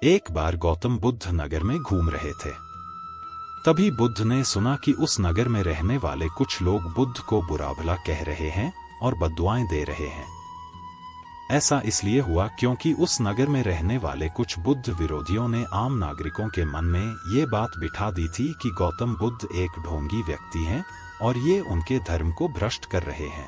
एक बार गौतम बुद्ध नगर में घूम रहे थे। तभी बुद्ध ने सुना कि उस नगर में रहने वाले कुछ लोग बुद्ध को बुरा भला कह रहे हैं और बद्दुआएं दे रहे हैं। ऐसा इसलिए हुआ क्योंकि उस नगर में रहने वाले कुछ बुद्ध विरोधियों ने आम नागरिकों के मन में ये बात बिठा दी थी कि गौतम बुद्ध एक ढोंगी व्यक्ति हैं और ये उनके धर्म को भ्रष्ट कर रहे हैं।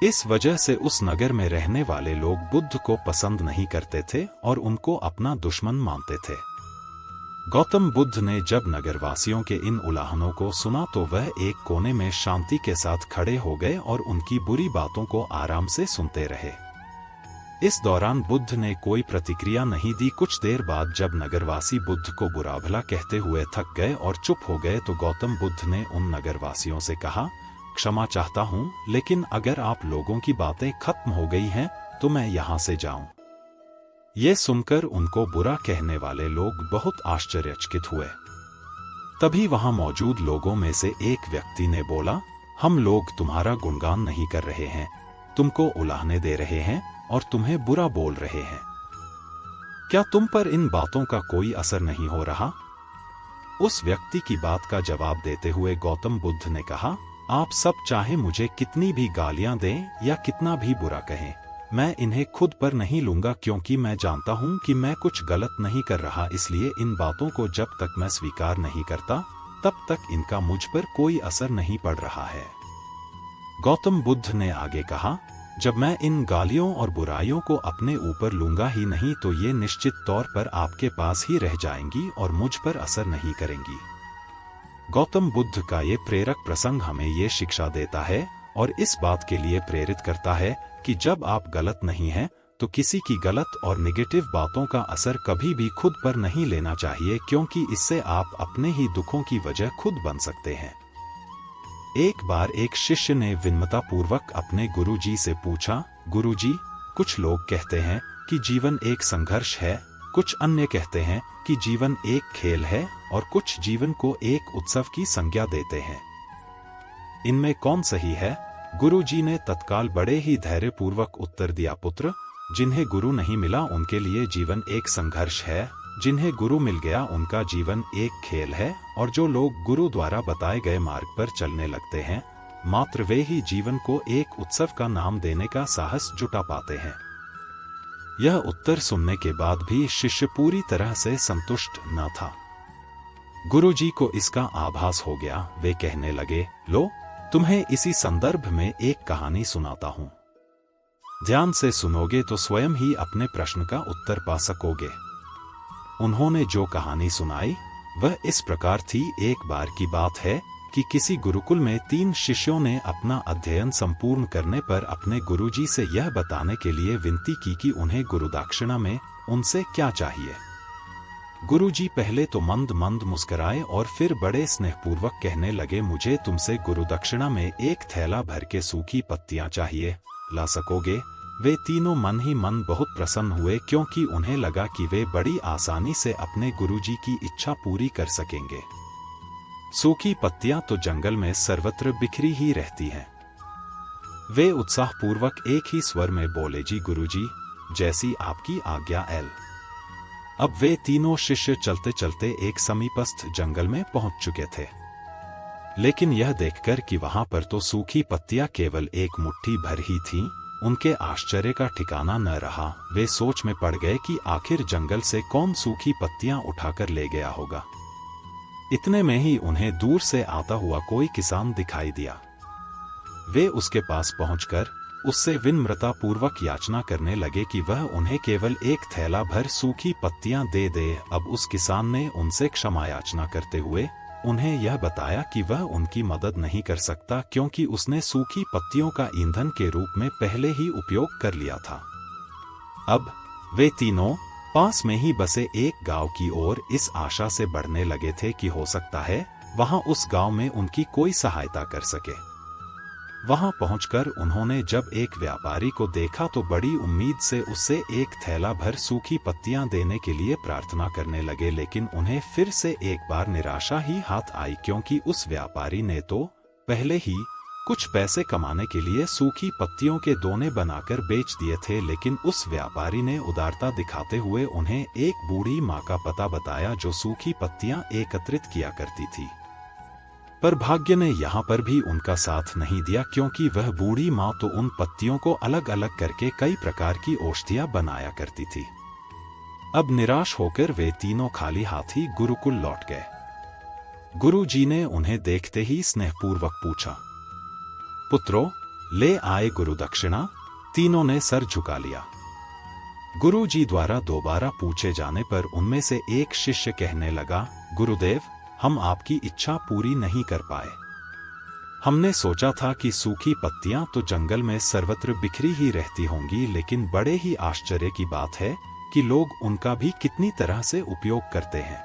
इस वजह से उस नगर में रहने वाले लोग बुद्ध को पसंद नहीं करते थे और उनको अपना दुश्मन मानते थे। गौतम बुद्ध ने जब नगरवासियों के इन उलाहनों को सुना तो वह एक कोने में शांति के साथ खड़े हो गए और उनकी बुरी बातों को आराम से सुनते रहे। इस दौरान बुद्ध ने कोई प्रतिक्रिया नहीं दी। कुछ देर बाद जब नगरवासी बुद्ध को बुरा भला कहते हुए थक गए और चुप हो गए तो गौतम बुद्ध ने उन नगरवासियों से कहा, क्षमा चाहता हूं, लेकिन अगर आप लोगों की बातें खत्म हो गई हैं तो मैं यहां से जाऊं। ये सुनकर उनको बुरा कहने वाले लोग बहुत आश्चर्यचकित हुए। तभी वहां मौजूद लोगों में से एक व्यक्ति ने बोला, हम लोग तुम्हारा गुणगान नहीं कर रहे हैं, तुमको उलाहने दे रहे हैं और तुम्हें बुरा बोल रहे हैं। क्या तुम पर इन बातों का कोई असर नहीं हो रहा? उस व्यक्ति की बात का जवाब देते हुए गौतम बुद्ध ने कहा, आप सब चाहे मुझे कितनी भी गालियां दें या कितना भी बुरा कहें, मैं इन्हें खुद पर नहीं लूंगा क्योंकि मैं जानता हूं कि मैं कुछ गलत नहीं कर रहा। इसलिए इन बातों को जब तक मैं स्वीकार नहीं करता तब तक इनका मुझ पर कोई असर नहीं पड़ रहा है। गौतम बुद्ध ने आगे कहा, जब मैं इन गालियों और बुराइयों को अपने ऊपर लूंगा ही नहीं तो ये निश्चित तौर पर आपके पास ही रह जाएंगी और मुझ पर असर नहीं करेंगी। गौतम बुद्ध का ये प्रेरक प्रसंग हमें ये शिक्षा देता है और इस बात के लिए प्रेरित करता है कि जब आप गलत नहीं हैं तो किसी की गलत और नेगेटिव बातों का असर कभी भी खुद पर नहीं लेना चाहिए, क्योंकि इससे आप अपने ही दुखों की वजह खुद बन सकते हैं। एक बार एक शिष्य ने विनम्रतापूर्वक अपने गुरुजी से पूछा, गुरुजी, कुछ लोग कहते हैं कि जीवन एक संघर्ष है, कुछ अन्य कहते हैं कि जीवन एक खेल है और कुछ जीवन को एक उत्सव की संज्ञा देते हैं। इनमें कौन सही है? गुरुजी ने तत्काल बड़े ही धैर्यपूर्वक उत्तर दिया, पुत्र, जिन्हें गुरु नहीं मिला उनके लिए जीवन एक संघर्ष है, जिन्हें गुरु मिल गया उनका जीवन एक खेल है, और जो लोग गुरु द्वारा बताए गए मार्ग पर चलने लगते हैं मात्र वे ही जीवन को एक उत्सव का नाम देने का साहस जुटा पाते हैं। यह उत्तर सुनने के बाद भी शिष्य पूरी तरह से संतुष्ट न था। गुरुजी को इसका आभास हो गया। वे कहने लगे, लो, तुम्हें इसी संदर्भ में एक कहानी सुनाता हूं। ध्यान से सुनोगे तो स्वयं ही अपने प्रश्न का उत्तर पा सकोगे। उन्होंने जो कहानी सुनाई वह इस प्रकार थी। एक बार की बात है कि किसी गुरुकुल में 3 शिष्यों ने अपना अध्ययन संपूर्ण करने पर अपने गुरुजी से यह बताने के लिए विनती की कि उन्हें गुरुदक्षिणा में उनसे क्या चाहिए। गुरुजी पहले तो मंद मंद मुस्कुराए और फिर बड़े स्नेहपूर्वक कहने लगे, मुझे तुमसे गुरुदक्षिणा में एक थैला भर के सूखी पत्तियां चाहिए, ला सकोगे? वे तीनों मन ही मन बहुत प्रसन्न हुए क्योंकि उन्हें लगा कि वे बड़ी आसानी से अपने गुरुजी की इच्छा पूरी कर सकेंगे। सूखी पत्तियां तो जंगल में सर्वत्र बिखरी ही रहती हैं। वे उत्साहपूर्वक एक ही स्वर में बोले, जी गुरुजी, जैसी आपकी आज्ञा। अब वे तीनों शिष्य चलते चलते एक समीपस्थ जंगल में पहुंच चुके थे, लेकिन यह देखकर कि वहां पर तो सूखी पत्तियां केवल एक मुट्ठी भर ही थीं, उनके आश्चर्य का ठिकाना न रहा। वे सोच में पड़ गए कि आखिर जंगल से कौन सूखी पत्तियां उठाकर ले गया होगा। इतने में ही उन्हें दूर से आता हुआ कोई किसान दिखाई दिया। वे उसके पास पहुंचकर उससे विनम्रतापूर्वक याचना करने लगे कि वह उन्हें केवल एक थैला भर सूखी पत्तियां दे दे। अब उस किसान ने उनसे क्षमा याचना करते हुए उन्हें यह बताया कि वह उनकी मदद नहीं कर सकता क्योंकि उसने सूखी पत्तियों का ईंधन के रूप में पहले ही उपयोग कर लिया था। अब वे तीनों पास में ही बसे एक गांव की ओर इस आशा से बढ़ने लगे थे कि हो सकता है वहां उस गांव में उनकी कोई सहायता कर सके। वहां पहुंचकर उन्होंने जब एक व्यापारी को देखा तो बड़ी उम्मीद से उससे एक थैला भर सूखी पत्तियां देने के लिए प्रार्थना करने लगे, लेकिन उन्हें फिर से एक बार निराशा ही हाथ आई क्योंकि उस व्यापारी ने तो पहले ही कुछ पैसे कमाने के लिए सूखी पत्तियों के दोने बनाकर बेच दिए थे, लेकिन उस व्यापारी ने उदारता दिखाते हुए उन्हें एक बूढ़ी माँ का पता बताया जो सूखी पत्तियां एकत्रित किया करती थी। पर भाग्य ने यहाँ पर भी उनका साथ नहीं दिया, क्योंकि वह बूढ़ी माँ तो उन पत्तियों को अलग अलग करके कई प्रकार की औषधियां बनाया करती थी। अब निराश होकर वे तीनों खाली हाथ ही गुरुकुल लौट गए। गुरुजी ने उन्हें देखते ही स्नेहपूर्वक पूछा, पुत्रों, ले आए गुरु दक्षिणा? तीनों ने सर झुका लिया। गुरुजी द्वारा दोबारा पूछे जाने पर उनमें से एक शिष्य कहने लगा, गुरुदेव, हम आपकी इच्छा पूरी नहीं कर पाए। हमने सोचा था कि सूखी पत्तियां तो जंगल में सर्वत्र बिखरी ही रहती होंगी, लेकिन बड़े ही आश्चर्य की बात है कि लोग उनका भी कितनी तरह से उपयोग करते हैं।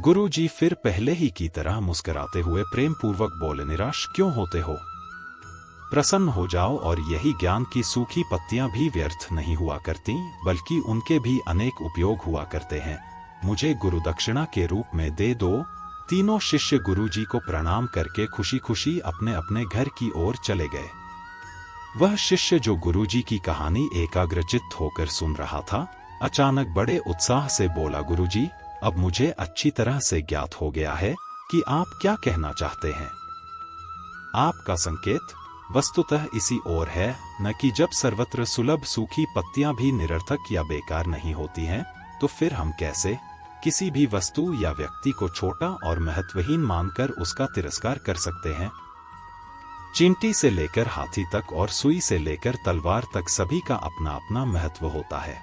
गुरुजी फिर पहले ही की तरह मुस्कुराते हुए प्रेम पूर्वक बोले, निराश क्यों होते हो? प्रसन्न हो जाओ और यही ज्ञान की सूखी पत्तियां भी व्यर्थ नहीं हुआ करती, बल्कि उनके भी अनेक उपयोग हुआ करते हैं। मुझे गुरु दक्षिणा के रूप में दे दो। तीनों शिष्य गुरुजी को प्रणाम करके खुशी खुशी अपने अपने घर की ओर चले गए। वह शिष्य जो गुरुजी की कहानी एकाग्रचित्त होकर सुन रहा था, अचानक बड़े उत्साह से बोला, गुरुजी, अब मुझे अच्छी तरह से ज्ञात हो गया है कि आप क्या कहना चाहते हैं। आपका संकेत वस्तुतः इसी ओर है, न कि जब सर्वत्र सुलभ सूखी पत्तियां भी निरर्थक या बेकार नहीं होती हैं, तो फिर हम कैसे किसी भी वस्तु या व्यक्ति को छोटा और महत्वहीन मानकर उसका तिरस्कार कर सकते हैं। चींटी से लेकर हाथी तक और सुई से लेकर तलवार तक सभी का अपना अपना महत्व होता है।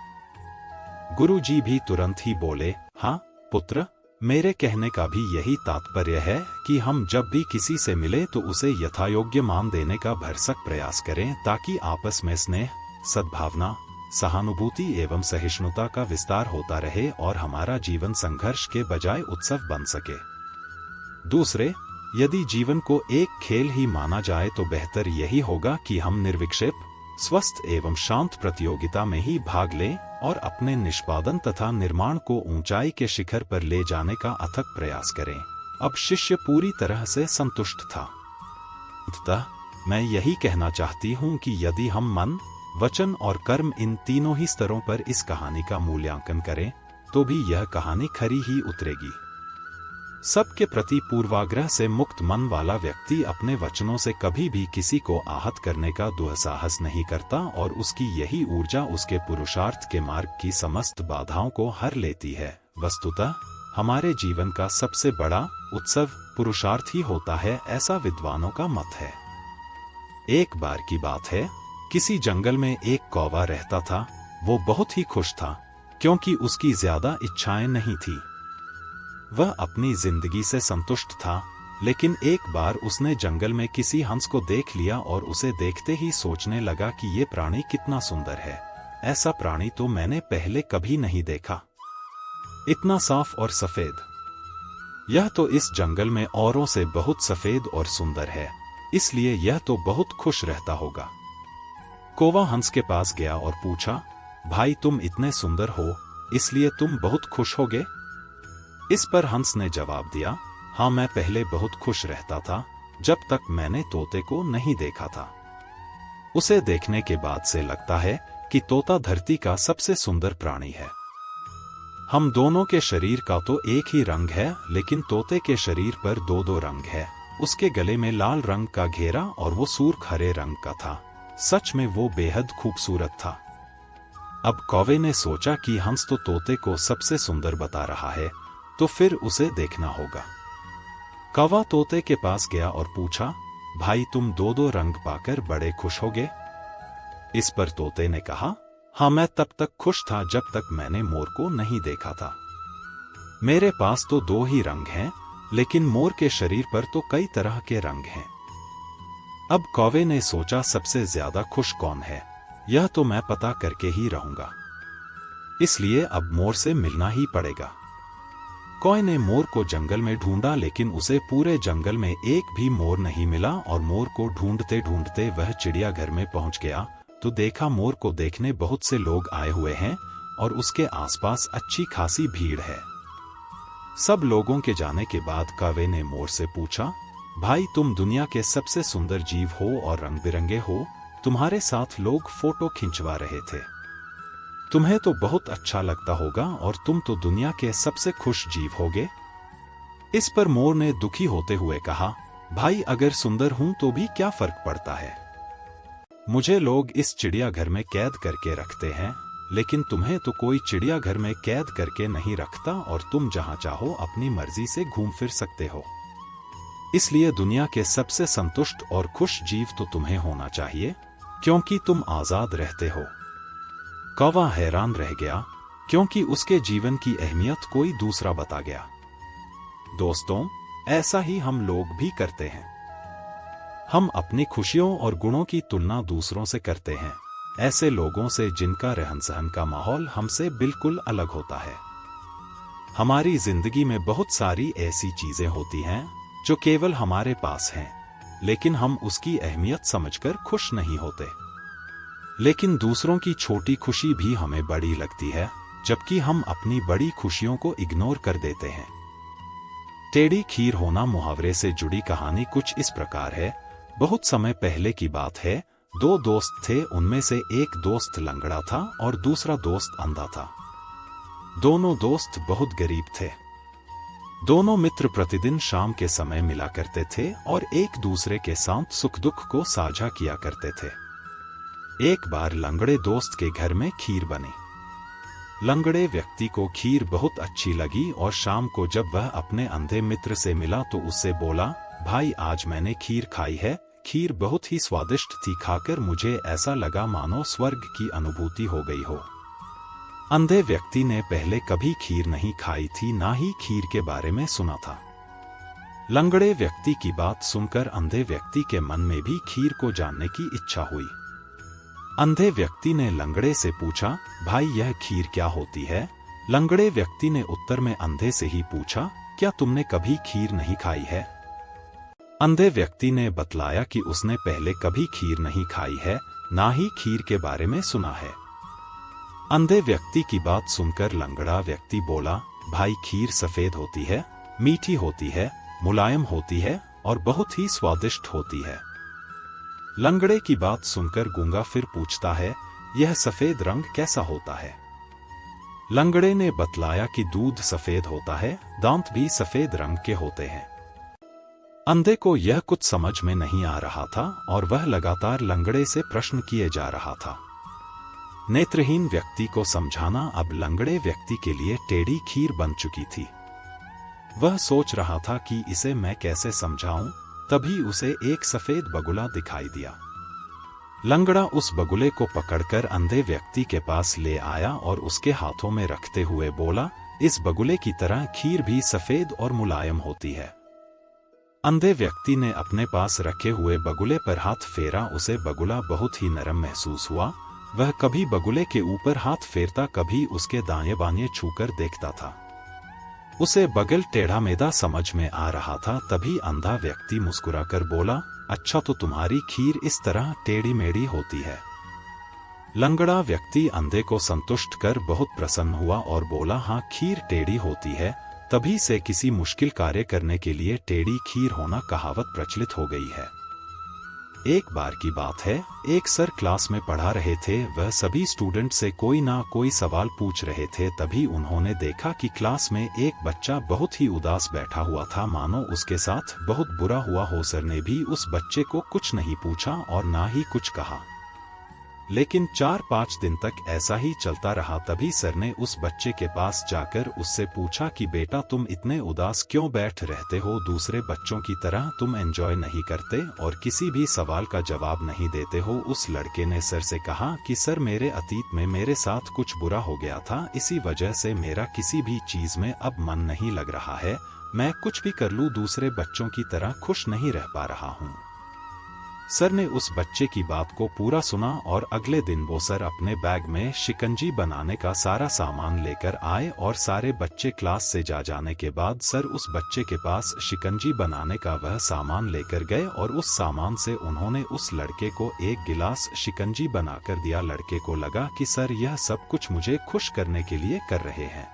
गुरुजी भी तुरंत ही बोले, हाँ पुत्र, मेरे कहने का भी यही तात्पर्य है कि हम जब भी किसी से मिले तो उसे यथायोग्य मान देने का भरसक प्रयास करें, ताकि आपस में स्नेह, सद्भावना, सहानुभूति एवं सहिष्णुता का विस्तार होता रहे और हमारा जीवन संघर्ष के बजाय उत्सव बन सके। दूसरे, यदि जीवन को एक खेल ही माना जाए तो बेहतर यही होगा कि हम निर्विक्षेप, स्वस्थ एवं शांत प्रतियोगिता में ही भाग लें और अपने निष्पादन तथा निर्माण को ऊंचाई के शिखर पर ले जाने का अथक प्रयास करें। अब शिष्य पूरी तरह से संतुष्ट था। अंततः मैं यही कहना चाहती हूँ कि यदि हम मन, वचन और कर्म इन तीनों ही स्तरों पर इस कहानी का मूल्यांकन करें, तो भी यह कहानी खरी ही उतरेगी। सबके प्रति पूर्वाग्रह से मुक्त मन वाला व्यक्ति अपने वचनों से कभी भी किसी को आहत करने का दुस्साहस नहीं करता और उसकी यही ऊर्जा उसके पुरुषार्थ के मार्ग की समस्त बाधाओं को हर लेती है। वस्तुतः हमारे जीवन का सबसे बड़ा उत्सव पुरुषार्थ ही होता है, ऐसा विद्वानों का मत है। एक बार की बात है, किसी जंगल में एक कौवा रहता था। वो बहुत ही खुश था, क्योंकि उसकी ज्यादा इच्छाएं नहीं थी। वह अपनी जिंदगी से संतुष्ट था, लेकिन एक बार उसने जंगल में किसी हंस को देख लिया और उसे देखते ही सोचने लगा कि ये प्राणी कितना सुंदर है। ऐसा प्राणी तो मैंने पहले कभी नहीं देखा, इतना साफ और सफेद। यह तो इस जंगल में औरों से बहुत सफेद और सुंदर है, इसलिए यह तो बहुत खुश रहता होगा। कौवा हंस के पास गया और पूछा, भाई तुम इतने सुंदर हो, इसलिए तुम बहुत खुश होगे? इस पर हंस ने जवाब दिया, हाँ, मैं पहले बहुत खुश रहता था, जब तक मैंने तोते को नहीं देखा था। उसे देखने के बाद से लगता है कि तोता धरती का सबसे सुंदर प्राणी है। हम दोनों के शरीर का तो एक ही रंग है, लेकिन तोते के शरीर पर दो दो रंग है। उसके गले में लाल रंग का घेरा और वो सूर्ख हरे रंग का था। सच में वो बेहद खूबसूरत था। अब कौवे ने सोचा कि हंस तो तोते को सबसे सुंदर बता रहा है, तो फिर उसे देखना होगा। कौवा तोते के पास गया और पूछा, भाई तुम दो दो रंग पाकर बड़े खुश होगे? इस पर तोते ने कहा, हाँ, मैं तब तक खुश था जब तक मैंने मोर को नहीं देखा था। मेरे पास तो दो ही रंग हैं, लेकिन मोर के शरीर पर तो कई तरह के रंग हैं। अब कौवे ने सोचा, सबसे ज्यादा खुश कौन है, यह तो मैं पता करके ही रहूंगा। इसलिए अब मोर से मिलना ही पड़ेगा। कौवे ने मोर को जंगल में ढूंढा, लेकिन उसे पूरे जंगल में एक भी मोर नहीं मिला और मोर को ढूंढते ढूंढते वह चिड़ियाघर में पहुंच गया तो देखा मोर को देखने बहुत से लोग आए हुए हैं और उसके आसपास अच्छी खासी भीड़ है। सब लोगों के जाने के बाद कौवे ने मोर से पूछा, भाई तुम दुनिया के सबसे सुंदर जीव हो और रंग बिरंगे हो, तुम्हारे साथ लोग फोटो खिंचवा रहे थे। तुम्हें तो बहुत अच्छा लगता होगा और तुम तो दुनिया के सबसे खुश जीव होगे। इस पर मोर ने दुखी होते हुए कहा, भाई अगर सुंदर हूं तो भी क्या फर्क पड़ता है। मुझे लोग इस चिड़ियाघर में कैद करके रखते हैं, लेकिन तुम्हें तो कोई चिड़ियाघर में कैद करके नहीं रखता और तुम जहां चाहो अपनी मर्जी से घूम फिर सकते हो। इसलिए दुनिया के सबसे संतुष्ट और खुश जीव तो तुम्हें होना चाहिए, क्योंकि तुम आजाद रहते हो। कौवा हैरान रह गया, क्योंकि उसके जीवन की अहमियत कोई दूसरा बता गया। दोस्तों, ऐसा ही हम लोग भी करते हैं। हम अपनी खुशियों और गुणों की तुलना दूसरों से करते हैं, ऐसे लोगों से जिनका रहन सहन का माहौल हमसे बिल्कुल अलग होता है। हमारी जिंदगी में बहुत सारी ऐसी चीजें होती हैं जो केवल हमारे पास हैं, लेकिन हम उसकी अहमियत समझकर खुश नहीं होते। लेकिन दूसरों की छोटी खुशी भी हमें बड़ी लगती है, जबकि हम अपनी बड़ी खुशियों को इग्नोर कर देते हैं। टेढ़ी खीर होना मुहावरे से जुड़ी कहानी कुछ इस प्रकार है। बहुत समय पहले की बात है। दो दोस्त थे, उनमें से एक दोस्त लंगड़ा था और दूसरा दोस्त अंधा था। दोनों दोस्त बहुत गरीब थे। दोनों मित्र प्रतिदिन शाम के समय मिला करते थे और एक दूसरे के साथ सुख दुख को साझा किया करते थे। एक बार लंगड़े दोस्त के घर में खीर बनी। लंगड़े व्यक्ति को खीर बहुत अच्छी लगी और शाम को जब वह अपने अंधे मित्र से मिला तो उससे बोला, भाई आज मैंने खीर खाई है, खीर बहुत ही स्वादिष्ट थी, खाकर मुझे ऐसा लगा मानो स्वर्ग की अनुभूति हो गई हो। अंधे व्यक्ति ने पहले कभी खीर नहीं खाई थी, ना ही खीर के बारे में सुना था। लंगड़े व्यक्ति की बात सुनकर अंधे व्यक्ति के मन में भी खीर को जानने की इच्छा हुई। अंधे व्यक्ति ने लंगड़े से पूछा, भाई यह खीर क्या होती है? लंगड़े व्यक्ति ने उत्तर में अंधे से ही पूछा, क्या तुमने कभी खीर नहीं खाई है? अंधे व्यक्ति ने बतलाया कि उसने पहले कभी खीर नहीं खाई है, ना ही खीर के बारे में सुना है। अंधे व्यक्ति की बात सुनकर लंगड़ा व्यक्ति बोला, भाई खीर सफेद होती है, मीठी होती है, मुलायम होती है और बहुत ही स्वादिष्ट होती है। लंगड़े की बात सुनकर गूंगा फिर पूछता है, यह सफेद रंग कैसा होता है? लंगड़े ने बतलाया कि दूध सफेद होता है, दांत भी सफेद रंग के होते हैं। अंधे को यह कुछ समझ में नहीं आ रहा था और वह लगातार लंगड़े से प्रश्न किए जा रहा था। नेत्रहीन व्यक्ति को समझाना अब लंगड़े व्यक्ति के लिए टेढ़ी खीर बन चुकी थी। वह सोच रहा था कि इसे मैं कैसे समझाऊं, तभी उसे एक सफेद बगुला दिखाई दिया। लंगड़ा उस बगुले को पकड़कर अंधे व्यक्ति के पास ले आया और उसके हाथों में रखते हुए बोला, इस बगुले की तरह खीर भी सफेद और मुलायम होती है। अंधे व्यक्ति ने अपने पास रखे हुए बगुले पर हाथ फेरा, उसे बगुला बहुत ही नरम महसूस हुआ। वह कभी बगुले के ऊपर हाथ फेरता, कभी उसके दाएं बाएं छूकर देखता था। उसे बगल टेढ़ा मेढ़ा समझ में आ रहा था। तभी अंधा व्यक्ति मुस्कुराकर बोला, अच्छा तो तुम्हारी खीर इस तरह टेढ़ी मेढ़ी होती है। लंगड़ा व्यक्ति अंधे को संतुष्ट कर बहुत प्रसन्न हुआ और बोला, हाँ खीर टेढ़ी होती है, तभी से किसी मुश्किल कार्य करने के लिए टेढ़ी खीर होना कहावत प्रचलित हो गई है। एक बार की बात है, एक सर क्लास में पढ़ा रहे थे। वह सभी स्टूडेंट से कोई ना कोई सवाल पूछ रहे थे। तभी उन्होंने देखा कि क्लास में एक बच्चा बहुत ही उदास बैठा हुआ था, मानो उसके साथ बहुत बुरा हुआ हो। सर ने भी उस बच्चे को कुछ नहीं पूछा और ना ही कुछ कहा, लेकिन 4-5 दिन तक ऐसा ही चलता रहा। तभी सर ने उस बच्चे के पास जाकर उससे पूछा कि बेटा तुम इतने उदास क्यों बैठ रहते हो? दूसरे बच्चों की तरह तुम एंजॉय नहीं करते और किसी भी सवाल का जवाब नहीं देते हो। उस लड़के ने सर से कहा कि सर मेरे अतीत में मेरे साथ कुछ बुरा हो गया था, इसी वजह से मेरा किसी भी चीज में अब मन नहीं लग रहा है। मैं कुछ भी कर लूं दूसरे बच्चों की तरह खुश नहीं रह पा रहा हूं। सर ने उस बच्चे की बात को पूरा सुना और अगले दिन वो सर अपने बैग में शिकंजी बनाने का सारा सामान लेकर आए और सारे बच्चे क्लास से जाने के बाद सर उस बच्चे के पास शिकंजी बनाने का वह सामान लेकर गए और उस सामान से उन्होंने उस लड़के को एक गिलास शिकंजी बनाकर दिया। लड़के को लगा कि सर यह सब कुछ मुझे खुश करने के लिए कर रहे हैं।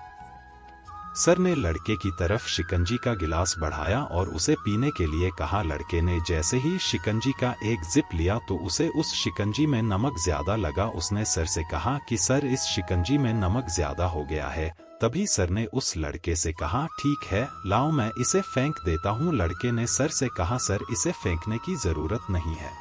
सर ने लड़के की तरफ शिकंजी का गिलास बढ़ाया और उसे पीने के लिए कहा। लड़के ने जैसे ही शिकंजी का एक जिप लिया तो उसे उस शिकंजी में नमक ज्यादा लगा। उसने सर से कहा कि सर, इस शिकंजी में नमक ज्यादा हो गया है। तभी सर ने उस लड़के से कहा, ठीक है, लाओ मैं इसे फेंक देता हूँ। लड़के ने सर से कहा, सर, इसे फेंकने की जरूरत नहीं है।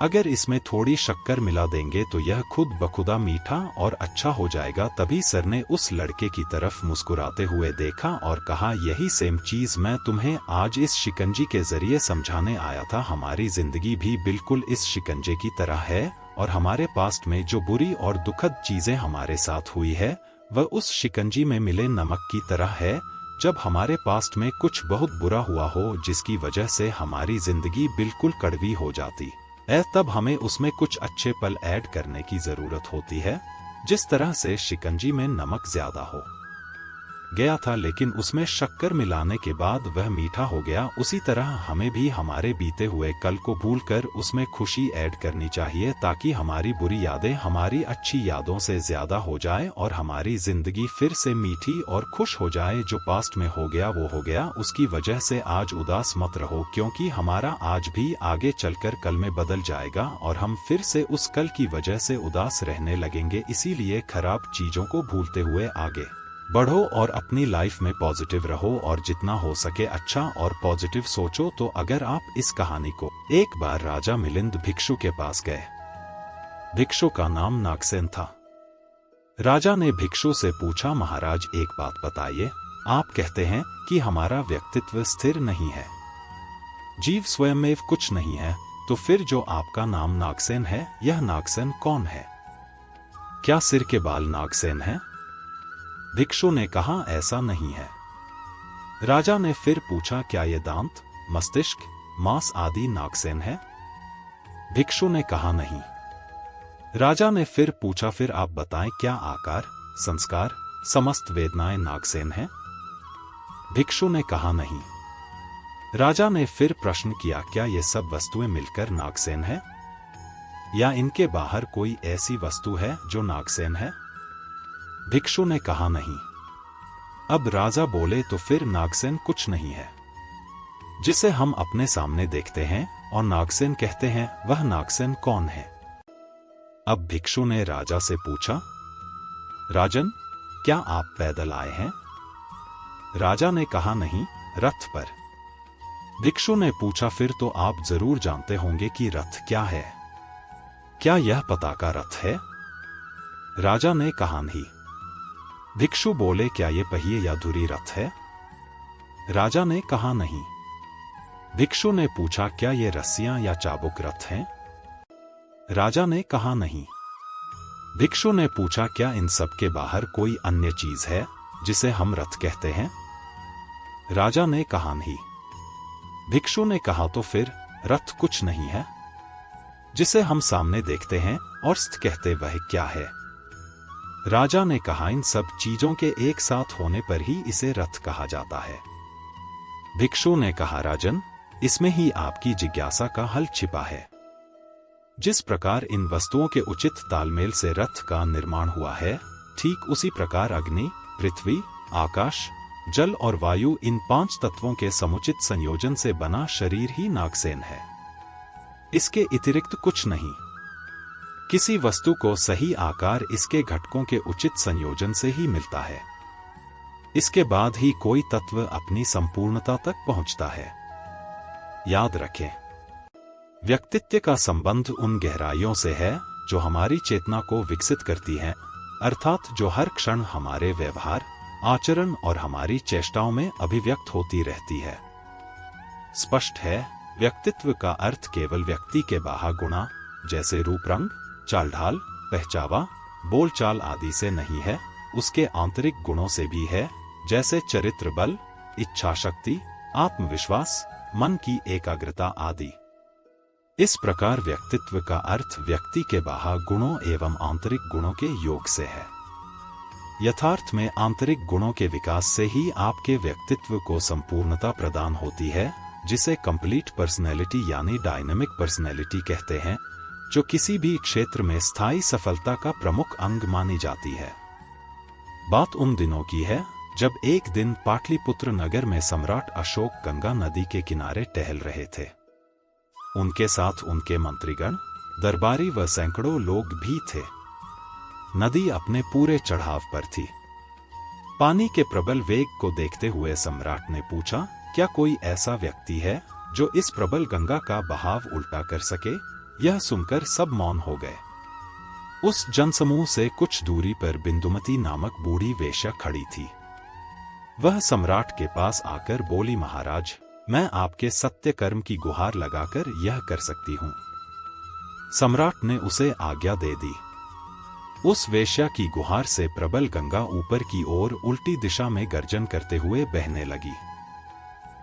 अगर इसमें थोड़ी शक्कर मिला देंगे तो यह खुद ब खुदा मीठा और अच्छा हो जाएगा। तभी सर ने उस लड़के की तरफ मुस्कुराते हुए देखा और कहा, यही सेम चीज मैं तुम्हें आज इस शिकंजी के जरिए समझाने आया था। हमारी जिंदगी भी बिल्कुल इस शिकंजे की तरह है और हमारे पास्ट में जो बुरी और दुखद चीजें हमारे साथ हुई है वह उस शिकंजी में मिले नमक की तरह है। जब हमारे पास्ट में कुछ बहुत बुरा हुआ हो जिसकी वजह से हमारी जिंदगी बिल्कुल कड़वी हो जाती है, तब हमें उसमें कुछ अच्छे पल ऐड करने की जरूरत होती है। जिस तरह से शिकंजी में नमक ज्यादा हो गया था लेकिन उसमें शक्कर मिलाने के बाद वह मीठा हो गया, उसी तरह हमें भी हमारे बीते हुए कल को भूलकर उसमें खुशी ऐड करनी चाहिए ताकि हमारी बुरी यादें हमारी अच्छी यादों से ज्यादा हो जाए और हमारी जिंदगी फिर से मीठी और खुश हो जाए। जो पास्ट में हो गया वो हो गया, उसकी वजह से आज उदास मत रहो, क्योंकि हमारा आज भी आगे चलकर कल में बदल जाएगा और हम फिर से उस कल की वजह से उदास रहने लगेंगे। इसीलिए खराब चीजों को भूलते हुए आगे बढ़ो और अपनी लाइफ में पॉजिटिव रहो और जितना हो सके अच्छा और पॉजिटिव सोचो। तो अगर आप इस कहानी को, एक बार राजा मिलिंद भिक्षु के पास गए। भिक्षु का नाम नागसेन था। राजा ने भिक्षु से पूछा, महाराज एक बात बताइए, आप कहते हैं कि हमारा व्यक्तित्व स्थिर नहीं है, जीव स्वयं में कुछ नहीं है, तो फिर जो आपका नाम नागसेन है, यह नागसेन कौन है? क्या सिर के बाल नागसेन है? भिक्षु ने कहा, ऐसा नहीं है। राजा ने फिर पूछा, क्या ये दांत, मस्तिष्क, मांस आदि नागसेन है? भिक्षु ने कहा, नहीं। राजा ने फिर पूछा, फिर आप बताएं, क्या आकार, संस्कार, समस्त वेदनाएं नागसेन हैं? भिक्षु ने कहा, नहीं। राजा ने फिर प्रश्न किया, क्या ये सब वस्तुएं मिलकर नागसेन है या इनके बाहर कोई ऐसी वस्तु है जो नागसेन है? भिक्षु ने कहा, नहीं। अब राजा बोले, तो फिर नागसेन कुछ नहीं है जिसे हम अपने सामने देखते हैं और नागसेन कहते हैं, वह नागसेन कौन है? अब भिक्षु ने राजा से पूछा, राजन, क्या आप पैदल आए हैं? राजा ने कहा, नहीं, रथ पर। भिक्षु ने पूछा, फिर तो आप जरूर जानते होंगे कि रथ क्या है। क्या यह पताका रथ है? राजा ने कहा, नहीं। भिक्षु बोले, क्या ये पहिए या धुरी रथ है? राजा ने कहा, नहीं। भिक्षु ने पूछा, क्या ये रस्सियां या चाबुक रथ हैं? राजा ने कहा, नहीं। भिक्षु ने पूछा, क्या इन सब के बाहर कोई अन्य चीज है जिसे हम रथ कहते हैं? राजा ने कहा, नहीं। भिक्षु ने कहा, तो फिर रथ कुछ नहीं है जिसे हम सामने देखते हैं और स्थ कहते, वह क्या है? राजा ने कहा, इन सब चीजों के एक साथ होने पर ही इसे रथ कहा जाता है। भिक्षु ने कहा, राजन, इसमें ही आपकी जिज्ञासा का हल छिपा है। जिस प्रकार इन वस्तुओं के उचित तालमेल से रथ का निर्माण हुआ है, ठीक उसी प्रकार अग्नि, पृथ्वी, आकाश, जल और वायु, इन 5 तत्वों के समुचित संयोजन से बना शरीर ही नागसेन है। इसके अतिरिक्त कुछ नहीं। किसी वस्तु को सही आकार इसके घटकों के उचित संयोजन से ही मिलता है। इसके बाद ही कोई तत्व अपनी संपूर्णता तक पहुंचता है। याद रखें, व्यक्तित्व का संबंध उन गहराइयों से है जो हमारी चेतना को विकसित करती हैं, अर्थात जो हर क्षण हमारे व्यवहार, आचरण और हमारी चेष्टाओं में अभिव्यक्त होती रहती है। स्पष्ट है, व्यक्तित्व का अर्थ केवल व्यक्ति के बाह्य गुणा जैसे रूप, रंग, चाल ढाल, पहचावा, बोलचाल आदि से नहीं है, उसके आंतरिक गुणों से भी है, जैसे चरित्र बल, इच्छा शक्ति, आत्मविश्वास, मन की एकाग्रता आदि। इस प्रकार व्यक्तित्व का अर्थ व्यक्ति के बाह्य गुणों एवं आंतरिक गुणों के योग से है। यथार्थ में आंतरिक गुणों के विकास से ही आपके व्यक्तित्व को संपूर्णता प्रदान होती है, जिसे कंप्लीट पर्सनैलिटी यानी डायनामिक पर्सनैलिटी कहते हैं, जो किसी भी क्षेत्र में स्थायी सफलता का प्रमुख अंग मानी जाती है। बात उन दिनों की है जब एक दिन पाटलिपुत्र नगर में सम्राट अशोक गंगा नदी के किनारे टहल रहे थे। उनके साथ उनके मंत्रीगण, दरबारी व सैकड़ों लोग भी थे। नदी अपने पूरे चढ़ाव पर थी। पानी के प्रबल वेग को देखते हुए सम्राट ने पूछा, क्या कोई ऐसा व्यक्ति है जो इस प्रबल गंगा का बहाव उल्टा कर सके? यह सुनकर सब मौन हो गए। उस जनसमूह से कुछ दूरी पर बिंदुमती नामक बूढ़ी वेश्या खड़ी थी। वह सम्राट के पास आकर बोली, महाराज, मैं आपके सत्य कर्म की गुहार लगाकर यह कर सकती हूं। सम्राट ने उसे आज्ञा दे दी। उस वेश्या की गुहार से प्रबल गंगा ऊपर की ओर उल्टी दिशा में गर्जन करते हुए बहने लगी।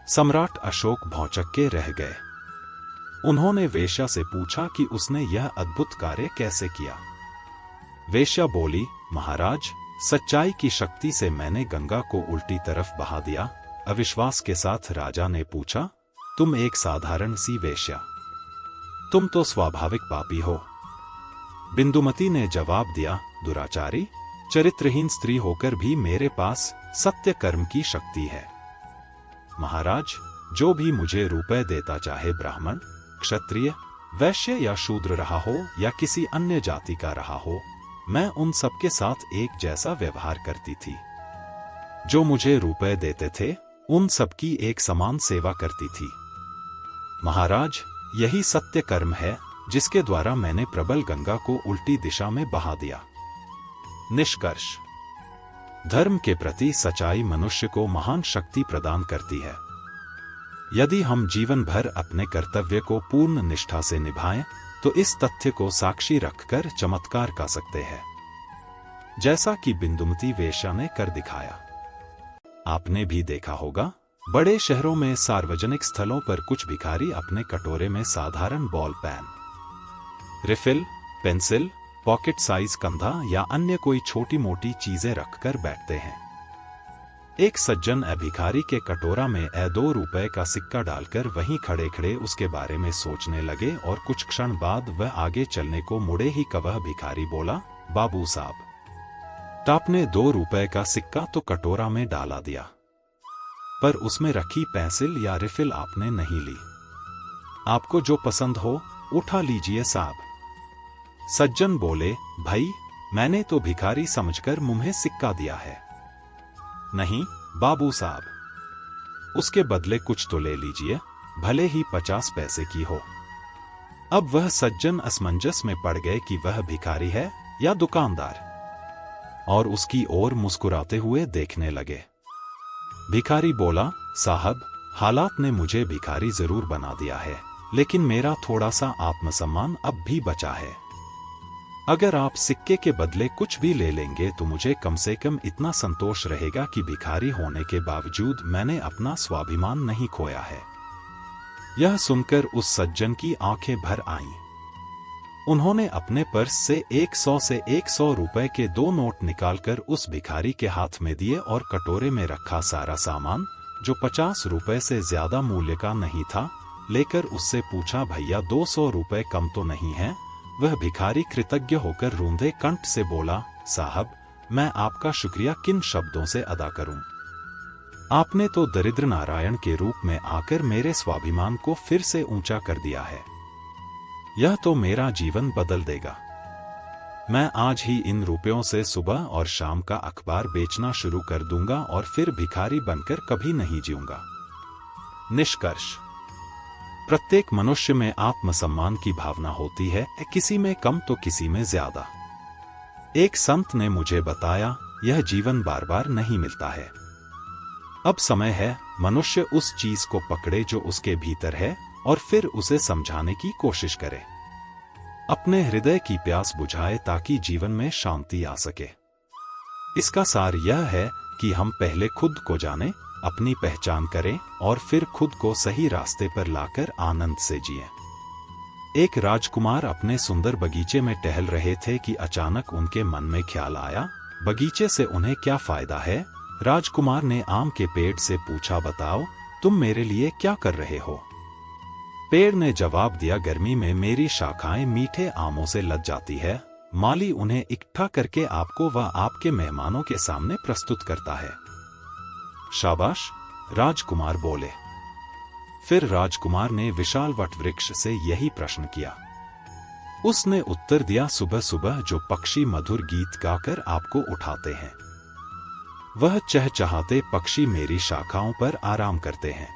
सम्राट अशोक भौंचक्के रह गए। उन्होंने वेश्या से पूछा कि उसने यह अद्भुत कार्य कैसे किया। वेश्या बोली, महाराज, सच्चाई की शक्ति से मैंने गंगा को उल्टी तरफ बहा दिया। अविश्वास के साथ राजा ने पूछा, तुम एक साधारण सी वेश्या, तुम तो स्वाभाविक पापी हो। बिंदुमती ने जवाब दिया, दुराचारी, चरित्रहीन स्त्री होकर भी मेरे पास सत्य कर्म की शक्ति है। महाराज, जो भी मुझे रुपए देता, चाहे ब्राह्मण, क्षत्रिय, वैश्य या शूद्र रहा हो या किसी अन्य जाति का रहा हो, मैं उन सबके साथ एक जैसा व्यवहार करती थी। जो मुझे रुपए देते थे, उन सबकी एक समान सेवा करती थी। महाराज, यही सत्य कर्म है जिसके द्वारा मैंने प्रबल गंगा को उल्टी दिशा में बहा दिया। निष्कर्ष: धर्म के प्रति सच्चाई मनुष्य को महान शक्ति प्रदान करती है। यदि हम जीवन भर अपने कर्तव्य को पूर्ण निष्ठा से निभाएं, तो इस तथ्य को साक्षी रखकर चमत्कार कर सकते हैं, जैसा कि बिंदुमती वेश्या ने कर दिखाया। आपने भी देखा होगा, बड़े शहरों में सार्वजनिक स्थलों पर कुछ भिखारी अपने कटोरे में साधारण ball pen, refill, pencil, pocket size कंधा या अन्य कोई छोटी मोटी चीजें रखकर बैठते हैं। एक सज्जन भिखारी के कटोरा में 2 रुपए का सिक्का डालकर वहीं खड़े खड़े उसके बारे में सोचने लगे और कुछ क्षण बाद वह आगे चलने को मुड़े ही वह भिखारी बोला, बाबू साहब, आपने 2 रुपए का सिक्का तो कटोरा में डाला दिया, पर उसमें रखी पेंसिल या रिफिल आपने नहीं ली। आपको जो पसंद हो उठा लीजिए साहब। सज्जन बोले, भाई, मैंने तो भिखारी समझकर मुंह सिक्का दिया है। नहीं बाबू साहब, उसके बदले कुछ तो ले लीजिए, भले ही 50 पैसे की हो। अब वह सज्जन असमंजस में पड़ गए कि वह भिखारी है या दुकानदार, और उसकी ओर मुस्कुराते हुए देखने लगे। भिखारी बोला, साहब, हालात ने मुझे भिखारी जरूर बना दिया है, लेकिन मेरा थोड़ा सा आत्मसम्मान अब भी बचा है। अगर आप सिक्के के बदले कुछ भी ले लेंगे तो मुझे कम से कम इतना संतोष रहेगा कि भिखारी होने के बावजूद मैंने अपना स्वाभिमान नहीं खोया है। यह सुनकर उस सज्जन की आंखें भर आईं। उन्होंने अपने पर्स से 100 रुपए के 2 नोट निकालकर उस भिखारी के हाथ में दिए और कटोरे में रखा सारा सामान, जो 50 रुपए से ज्यादा मूल्य का नहीं था, लेकर उससे पूछा, भैया 200 रुपए कम तो नहीं है? वह भिखारी कृतज्ञ होकर रूंधे कंठ से बोला, साहब, मैं आपका शुक्रिया किन शब्दों से अदा करूं? आपने तो दरिद्र नारायण के रूप में आकर मेरे स्वाभिमान को फिर से ऊंचा कर दिया है। यह तो मेरा जीवन बदल देगा। मैं आज ही इन रुपयों से सुबह और शाम का अखबार बेचना शुरू कर दूंगा और फिर भिखारी बनकर कभी नहीं जीऊंगा। निष्कर्ष: प्रत्येक मनुष्य में आत्मसम्मान की भावना होती है, किसी में कम तो किसी में ज्यादा। एक संत ने मुझे बताया, यह जीवन बार बार नहीं मिलता है। अब समय है मनुष्य उस चीज को पकड़े जो उसके भीतर है और फिर उसे समझाने की कोशिश करे, अपने हृदय की प्यास बुझाए ताकि जीवन में शांति आ सके। इसका सार यह है कि हम पहले खुद को जानें, अपनी पहचान करें और फिर खुद को सही रास्ते पर लाकर आनंद से जिएं। एक राजकुमार अपने सुंदर बगीचे में टहल रहे थे कि अचानक उनके मन में ख्याल आया, बगीचे से उन्हें क्या फायदा है? राजकुमार ने आम के पेड़ से पूछा, बताओ, तुम मेरे लिए क्या कर रहे हो? पेड़ ने जवाब दिया, गर्मी में मेरी शाखाएं मीठे आमों से लद जाती है। माली उन्हें इकट्ठा करके आपको व आपके मेहमानों के सामने प्रस्तुत करता है। शाबाश, राजकुमार बोले। फिर राजकुमार ने विशाल वटवृक्ष से यही प्रश्न किया। उसने उत्तर दिया, सुबह सुबह जो पक्षी मधुर गीत गाकर आपको उठाते हैं, वह चहचहाते पक्षी मेरी शाखाओं पर आराम करते हैं।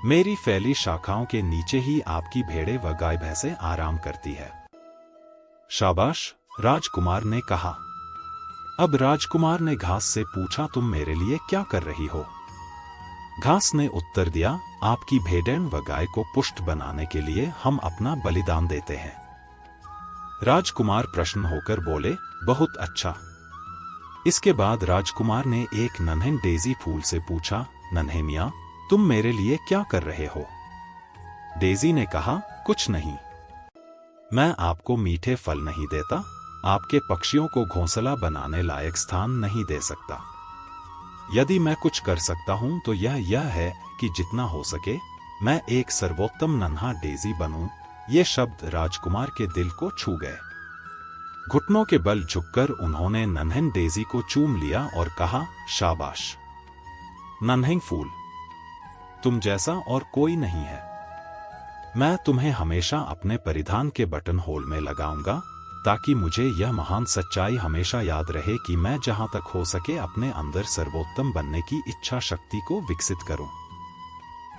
मेरी फैली शाखाओं के नीचे ही आपकी भेड़ें व गाय भैंसें आराम करती है। शाबाश, राजकुमार ने कहा। अब राजकुमार ने घास से पूछा, तुम मेरे लिए क्या कर रही हो? घास ने उत्तर दिया, आपकी भेड़ें व गाय को पुष्ट बनाने के लिए हम अपना बलिदान देते हैं। राजकुमार प्रसन्न होकर बोले, बहुत अच्छा। इसके बाद राजकुमार ने एक नन्हे डेजी फूल से पूछा, नन्हे मियाँ, तुम मेरे लिए क्या कर रहे हो? डेजी ने कहा, कुछ नहीं। मैं आपको मीठे फल नहीं देता, आपके पक्षियों को घोंसला बनाने लायक स्थान नहीं दे सकता। यदि मैं कुछ कर सकता हूं तो यह है कि जितना हो सके मैं एक सर्वोत्तम नन्हा डेजी बनूं। ये शब्द राजकुमार के दिल को छू गए। घुटनों के बल झुककर उन्होंने नन्हे डेजी को चूम लिया और कहा, शाबाश नन्हे फूल, तुम जैसा और कोई नहीं है। मैं तुम्हें हमेशा अपने परिधान के बटन होल में लगाऊंगा, ताकि मुझे यह महान सच्चाई हमेशा याद रहे कि मैं जहां तक हो सके अपने अंदर सर्वोत्तम बनने की इच्छा शक्ति को विकसित करूं।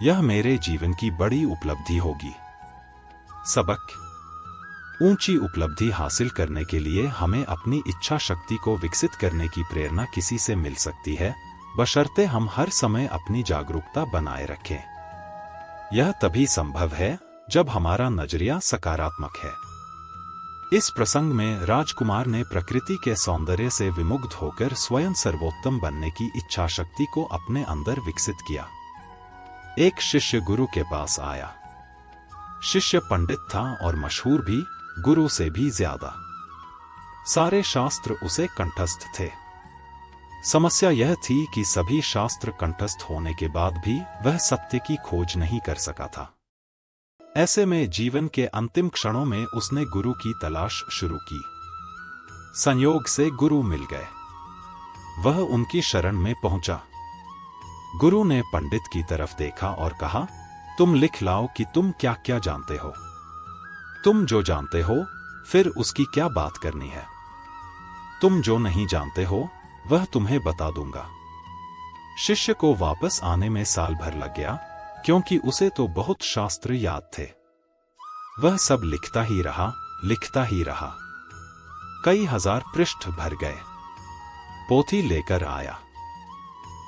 यह मेरे जीवन की बड़ी उपलब्धि होगी। सबक: ऊंची उपलब्धि हासिल करने के लिए हमें अपनी इच्छा शक्ति को विकसित करने की प्रेरणा किसी से मिल सकती है, बशर्ते हम हर समय अपनी जागरूकता बनाए रखें। यह तभी संभव है जब हमारा नजरिया सकारात्मक है। इस प्रसंग में राजकुमार ने प्रकृति के सौंदर्य से विमुग्ध होकर स्वयं सर्वोत्तम बनने की इच्छा शक्ति को अपने अंदर विकसित किया। एक शिष्य गुरु के पास आया। शिष्य पंडित था और मशहूर भी, गुरु से भी ज्यादा। सारे शास्त्र उसे कंठस्थ थे। समस्या यह थी कि सभी शास्त्र कंठस्थ होने के बाद भी वह सत्य की खोज नहीं कर सका था। ऐसे में जीवन के अंतिम क्षणों में उसने गुरु की तलाश शुरू की। संयोग से गुरु मिल गए। वह उनकी शरण में पहुंचा। गुरु ने पंडित की तरफ देखा और कहा, तुम लिख लाओ कि तुम क्या क्या जानते हो। तुम जो जानते हो फिर उसकी क्या बात करनी है। तुम जो नहीं जानते हो वह तुम्हें बता दूंगा। शिष्य को वापस आने में साल भर लग गया, क्योंकि उसे तो बहुत शास्त्र याद थे। वह सब लिखता ही रहा, लिखता ही रहा। कई हजार पृष्ठ भर गए। पोथी लेकर आया।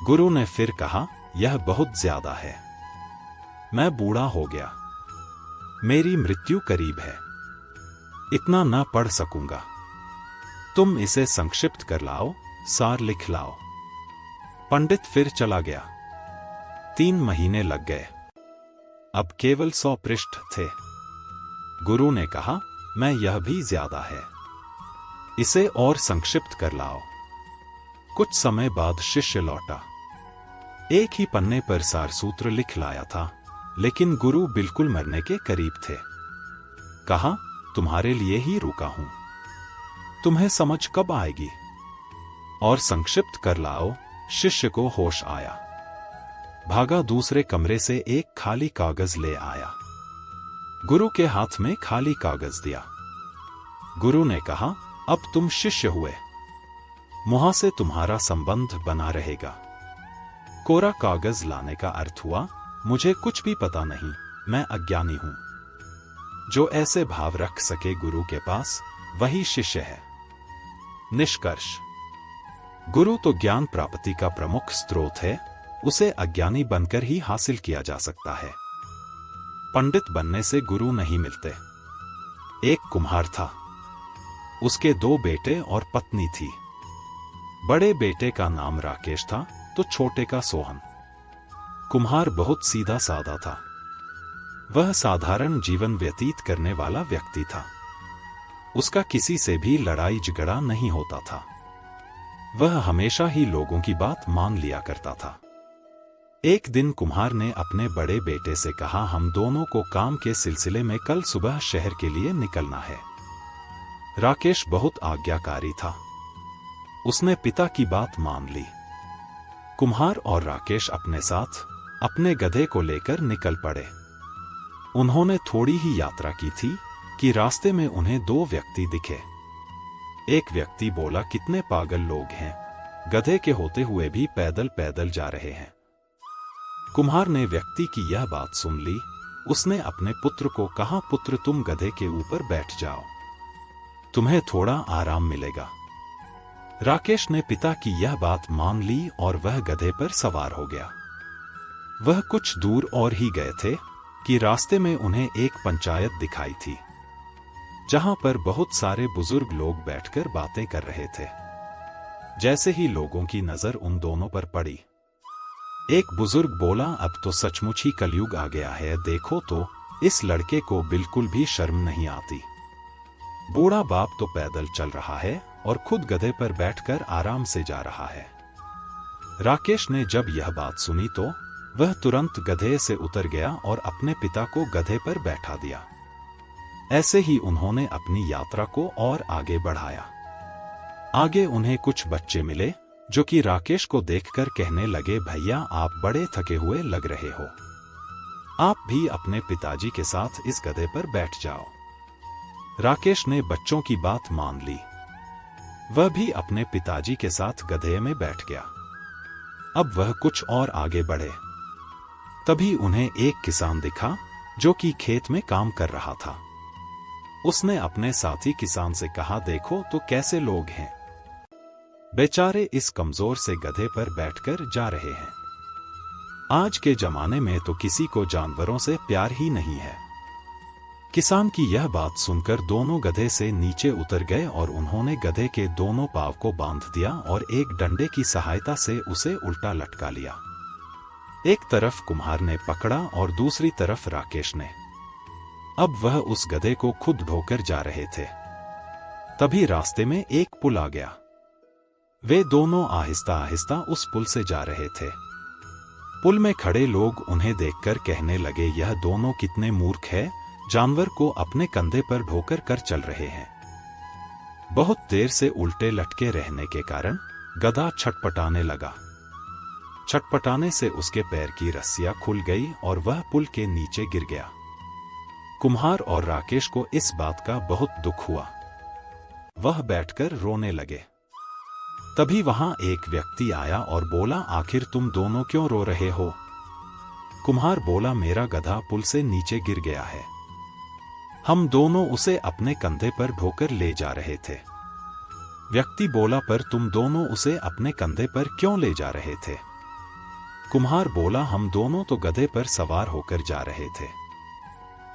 गुरु ने फिर कहा, यह बहुत ज्यादा है। मैं बूढ़ा हो गया, मेरी मृत्यु करीब है, इतना न पढ़ सकूंगा। तुम इसे संक्षिप्त कर लाओ, सार लिख लाओ। पंडित फिर चला गया। 3 महीने लग गए। अब केवल 100 पृष्ठ थे। गुरु ने कहा, मैं यह भी ज्यादा है, इसे और संक्षिप्त कर लाओ। कुछ समय बाद शिष्य लौटा। एक ही पन्ने पर सारसूत्र लिख लाया था, लेकिन गुरु बिल्कुल मरने के करीब थे। कहा, तुम्हारे लिए ही रुका हूं, तुम्हें समझ कब आएगी? और संक्षिप्त कर लाओ। शिष्य को होश आया। भागा दूसरे कमरे से एक खाली कागज ले आया। गुरु के हाथ में खाली कागज दिया। गुरु ने कहा, अब तुम शिष्य हुए, मुहा से तुम्हारा संबंध बना रहेगा। कोरा कागज लाने का अर्थ हुआ, मुझे कुछ भी पता नहीं, मैं अज्ञानी हूं। जो ऐसे भाव रख सके गुरु के पास, वही शिष्य है। निष्कर्ष: गुरु तो ज्ञान प्राप्ति का प्रमुख स्रोत है, उसे अज्ञानी बनकर ही हासिल किया जा सकता है। पंडित बनने से गुरु नहीं मिलते। एक कुम्हार था, उसके 2 बेटे और पत्नी थी। बड़े बेटे का नाम राकेश था तो छोटे का सोहन। कुम्हार बहुत सीधा साधा था। वह साधारण जीवन व्यतीत करने वाला व्यक्ति था। उसका किसी से भी लड़ाई झगड़ा नहीं होता था। वह हमेशा ही लोगों की बात मान लिया करता था। एक दिन कुम्हार ने अपने बड़े बेटे से कहा, हम दोनों को काम के सिलसिले में कल सुबह शहर के लिए निकलना है। राकेश बहुत आज्ञाकारी था। उसने पिता की बात मान ली। कुम्हार और राकेश अपने साथ अपने गधे को लेकर निकल पड़े। उन्होंने थोड़ी ही यात्रा की थी कि रास्ते में उन्हें दो व्यक्ति दिखे। एक व्यक्ति बोला, कितने पागल लोग हैं, गधे के होते हुए भी पैदल पैदल जा रहे हैं। कुम्हार ने व्यक्ति की यह बात सुन ली। उसने अपने पुत्र को कहा, पुत्र तुम गधे के ऊपर बैठ जाओ, तुम्हें थोड़ा आराम मिलेगा। राकेश ने पिता की यह बात मान ली और वह गधे पर सवार हो गया। वह कुछ दूर और ही गए थे कि रास्ते में उन्हें एक पंचायत दिखाई थी, जहां पर बहुत सारे बुजुर्ग लोग बैठकर बातें कर रहे थे। जैसे ही लोगों की नजर उन दोनों पर पड़ी, एक बुजुर्ग बोला, अब तो सचमुच ही कलयुग आ गया है, देखो तो इस लड़के को बिल्कुल भी शर्म नहीं आती। बूढ़ा बाप तो पैदल चल रहा है और खुद गधे पर बैठकर आराम से जा रहा है। राकेश ने जब यह बात सुनी तो वह तुरंत गधे से उतर गया और अपने पिता को गधे पर बैठा दिया। ऐसे ही उन्होंने अपनी यात्रा को और आगे बढ़ाया। आगे उन्हें कुछ बच्चे मिले जो कि राकेश को देखकर कहने लगे, भैया आप बड़े थके हुए लग रहे हो, आप भी अपने पिताजी के साथ इस गधे पर बैठ जाओ। राकेश ने बच्चों की बात मान ली। वह भी अपने पिताजी के साथ गधे में बैठ गया। अब वह कुछ और आगे बढ़े। तभी उन्हें एक किसान दिखा जो कि खेत में काम कर रहा था। उसने अपने साथी किसान से कहा, देखो तो कैसे लोग हैं, बेचारे इस कमजोर से गधे पर बैठकर जा रहे हैं। आज के जमाने में तो किसी को जानवरों से प्यार ही नहीं है। किसान की यह बात सुनकर दोनों गधे से नीचे उतर गए और उन्होंने गधे के दोनों पांव को बांध दिया और एक डंडे की सहायता से उसे उल्टा लटका लिया। एक तरफ कुम्हार ने पकड़ा और दूसरी तरफ राकेश ने। अब वह उस गधे को खुद ढोकर जा रहे थे। तभी रास्ते में एक पुल आ गया। वे दोनों आहिस्ता आहिस्ता उस पुल से जा रहे थे। पुल में खड़े लोग उन्हें देखकर कहने लगे, यह दोनों कितने मूर्ख हैं, जानवर को अपने कंधे पर ढोकर कर चल रहे हैं। बहुत देर से उल्टे लटके रहने के कारण गधा छटपटाने लगा। छटपटाने से उसके पैर की रस्सियां खुल गई और वह पुल के नीचे गिर गया। कुम्हार और राकेश को इस बात का बहुत दुख हुआ। वह बैठकर रोने लगे। तभी वहां एक व्यक्ति आया और बोला, आखिर तुम दोनों क्यों रो रहे हो? कुम्हार बोला, मेरा गधा पुल से नीचे गिर गया है, हम दोनों उसे अपने कंधे पर ढोकर ले जा रहे थे। व्यक्ति बोला, पर तुम दोनों उसे अपने कंधे पर क्यों ले जा रहे थे? कुम्हार बोला, हम दोनों तो गधे पर सवार होकर जा रहे थे।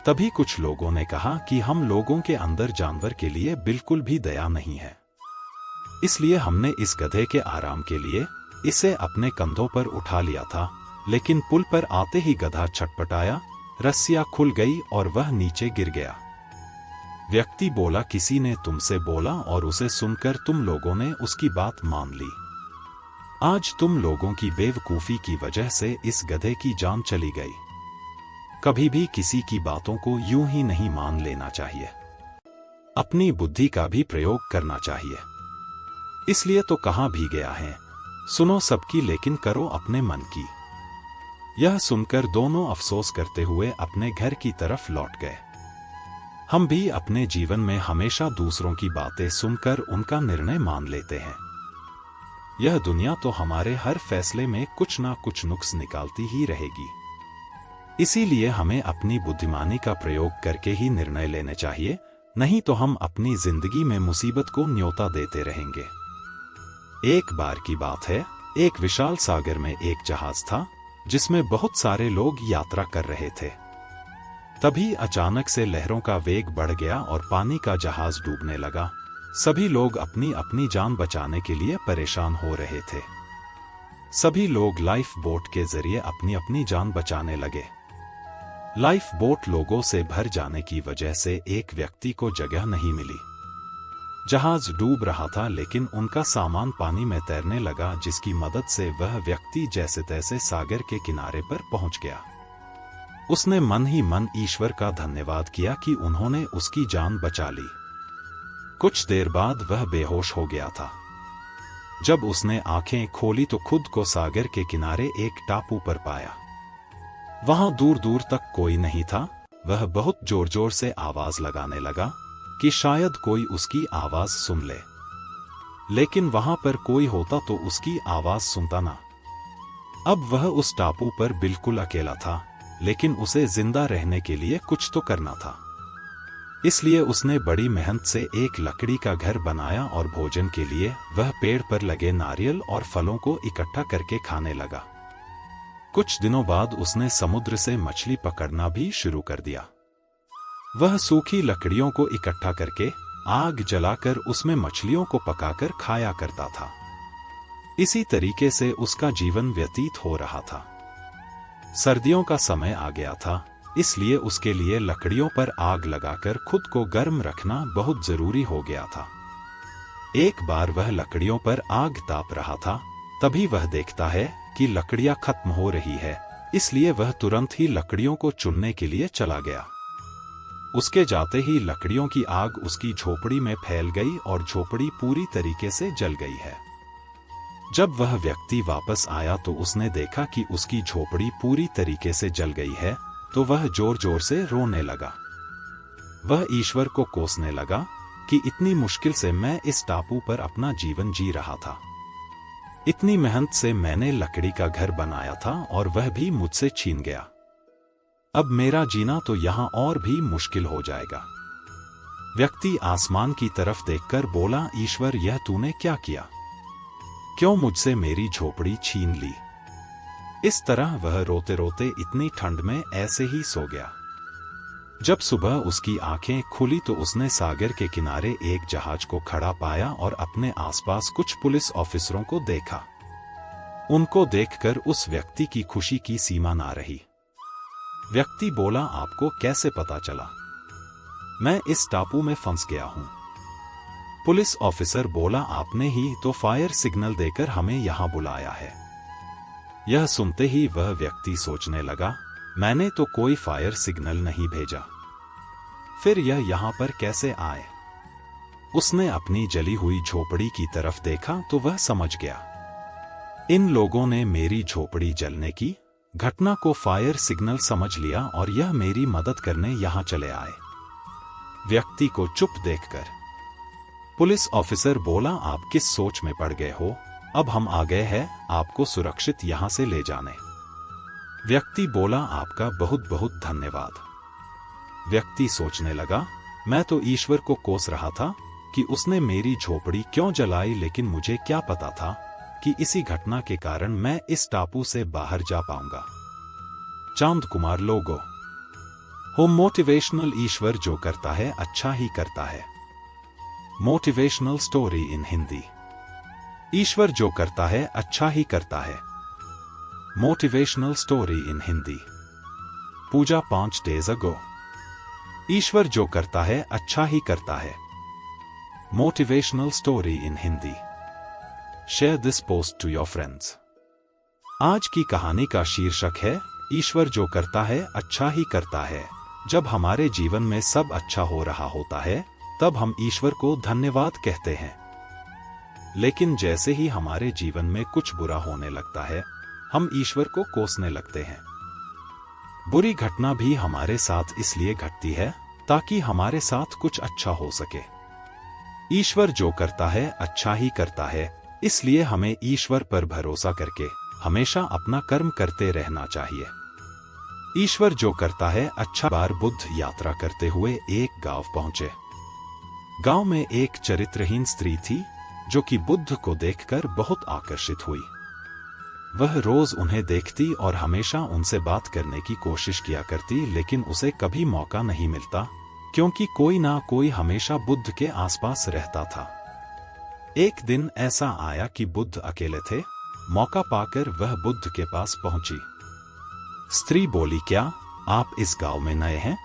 तभी कुछ लोगों ने कहा कि हम लोगों के अंदर जानवर के लिए बिल्कुल भी दया नहीं है, इसलिए हमने इस गधे के आराम के लिए इसे अपने कंधों पर उठा लिया था, लेकिन पुल पर आते ही गधा छटपटाया, रस्सियां खुल गई और वह नीचे गिर गया। व्यक्ति बोला, किसी ने तुमसे बोला और उसे सुनकर तुम लोगों ने उसकी बात मान ली। आज तुम लोगों की बेवकूफी की वजह से इस गधे की जान चली गई। कभी भी किसी की बातों को यूं ही नहीं मान लेना चाहिए, अपनी बुद्धि का भी प्रयोग करना चाहिए। इसलिए तो कहा भी गया है, सुनो सबकी लेकिन करो अपने मन की। यह सुनकर दोनों अफसोस करते हुए अपने घर की तरफ लौट गए। हम भी अपने जीवन में हमेशा दूसरों की बातें सुनकर उनका निर्णय मान लेते हैं। यह दुनिया तो हमारे हर फैसले में कुछ ना कुछ नुक्स निकालती ही रहेगी। इसीलिए हमें अपनी बुद्धिमानी का प्रयोग करके ही निर्णय लेने चाहिए, नहीं तो हम अपनी जिंदगी में मुसीबत को न्योता देते रहेंगे। एक बार की बात है, एक विशाल सागर में एक जहाज था जिसमें बहुत सारे लोग यात्रा कर रहे थे। तभी अचानक से लहरों का वेग बढ़ गया और पानी का जहाज डूबने लगा। सभी लोग अपनी अपनी जान बचाने के लिए परेशान हो रहे थे। सभी लोग लाइफ बोट के जरिए अपनी अपनी जान बचाने लगे। लाइफ बोट लोगों से भर जाने की वजह से एक व्यक्ति को जगह नहीं मिली। जहाज डूब रहा था, लेकिन उनका सामान पानी में तैरने लगा, जिसकी मदद से वह व्यक्ति जैसे तैसे सागर के किनारे पर पहुंच गया। उसने मन ही मन ईश्वर का धन्यवाद किया कि उन्होंने उसकी जान बचा ली। कुछ देर बाद वह बेहोश हो गया था। जब उसने आंखें खोली तो खुद को सागर के किनारे एक टापू पर पाया। वहां दूर दूर तक कोई नहीं था। वह बहुत जोर जोर से आवाज लगाने लगा कि शायद कोई उसकी आवाज सुन ले, लेकिन वहां पर कोई होता तो उसकी आवाज सुनता ना। अब वह उस टापू पर बिल्कुल अकेला था, लेकिन उसे जिंदा रहने के लिए कुछ तो करना था। इसलिए उसने बड़ी मेहनत से एक लकड़ी का घर बनाया और भोजन के लिए वह पेड़ पर लगे नारियल और फलों को इकट्ठा करके खाने लगा। कुछ दिनों बाद उसने समुद्र से मछली पकड़ना भी शुरू कर दिया। वह सूखी लकड़ियों को इकट्ठा करके आग जलाकर उसमें मछलियों को पकाकर खाया करता था। इसी तरीके से उसका जीवन व्यतीत हो रहा था। सर्दियों का समय आ गया था, इसलिए उसके लिए लकड़ियों पर आग लगाकर खुद को गर्म रखना बहुत जरूरी हो गया था। एक बार वह लकड़ियों पर आग ताप रहा था, तभी वह देखता है कि लकड़ियां खत्म हो रही है, इसलिए वह तुरंत ही लकड़ियों को चुनने के लिए चला गया। उसके जाते ही लकड़ियों की आग उसकी झोपड़ी में फैल गई और झोपड़ी पूरी तरीके से जल गई है। जब वह व्यक्ति वापस आया तो उसने देखा कि उसकी झोपड़ी पूरी तरीके से जल गई है, तो वह जोर जोर से रोने लगा। वह ईश्वर को कोसने लगा कि इतनी मुश्किल से मैं इस टापू पर अपना जीवन जी रहा था। इतनी मेहनत से मैंने लकड़ी का घर बनाया था और वह भी मुझसे छीन गया। अब मेरा जीना तो यहां और भी मुश्किल हो जाएगा। व्यक्ति आसमान की तरफ देखकर बोला, ईश्वर, यह तूने क्या किया? क्यों मुझसे मेरी झोपड़ी छीन ली? इस तरह वह रोते रोते इतनी ठंड में ऐसे ही सो गया। जब सुबह उसकी आंखें खुली तो उसने सागर के किनारे एक जहाज को खड़ा पाया और अपने आसपास कुछ पुलिस ऑफिसरों को देखा। उनको देखकर उस व्यक्ति की खुशी की सीमा ना रही। व्यक्ति बोला, आपको कैसे पता चला? मैं इस टापू में फंस गया हूं। पुलिस ऑफिसर बोला, आपने ही तो फायर सिग्नल देकर हमें यहां बुलाया है। यह सुनते ही वह व्यक्ति सोचने लगा, मैंने तो कोई फायर सिग्नल नहीं भेजा, फिर यह यहां पर कैसे आए? उसने अपनी जली हुई झोपड़ी की तरफ देखा तो वह समझ गया, इन लोगों ने मेरी झोपड़ी जलने की घटना को फायर सिग्नल समझ लिया और यह मेरी मदद करने यहां चले आए। व्यक्ति को चुप देखकर पुलिस ऑफिसर बोला, आप किस सोच में पड़ गए हो? अब हम आ गए हैं आपको सुरक्षित यहां से ले जाने। व्यक्ति बोला, आपका बहुत बहुत धन्यवाद। व्यक्ति सोचने लगा, मैं तो ईश्वर को कोस रहा था कि उसने मेरी झोपड़ी क्यों जलाई, लेकिन मुझे क्या पता था कि इसी घटना के कारण मैं इस टापू से बाहर जा पाऊंगा। चांद कुमार लोगो हो मोटिवेशनल। ईश्वर जो करता है अच्छा ही करता है। Motivational story in Hindi. ईश्वर जो करता है अच्छा ही करता है। Motivational story in Hindi. Puja 5 days ago। ईश्वर जो करता है अच्छा ही करता है। Motivational story in Hindi. Share this post to your friends. आज की कहानी का शीर्षक है, ईश्वर जो करता है अच्छा ही करता है। जब हमारे जीवन में सब अच्छा हो रहा होता है तब हम ईश्वर को धन्यवाद कहते हैं, लेकिन जैसे ही हमारे जीवन में कुछ बुरा होने लगता है हम ईश्वर को कोसने लगते हैं। बुरी घटना भी हमारे साथ इसलिए घटती है ताकि हमारे साथ कुछ अच्छा हो सके। ईश्वर जो करता है अच्छा ही करता है, इसलिए हमें ईश्वर पर भरोसा करके हमेशा अपना कर्म करते रहना चाहिए। ईश्वर जो करता है अच्छा। बार बुद्ध यात्रा करते हुए एक गांव पहुंचे। गांव में एक चरित्रहीन स्त्री थी जो कि बुद्ध को देखकर बहुत आकर्षित हुई। वह रोज उन्हें देखती और हमेशा उनसे बात करने की कोशिश किया करती, लेकिन उसे कभी मौका नहीं मिलता क्योंकि कोई ना कोई हमेशा बुद्ध के आसपास रहता था। एक दिन ऐसा आया कि बुद्ध अकेले थे। मौका पाकर वह बुद्ध के पास पहुंची। स्त्री बोली, क्या आप इस गांव में नए हैं?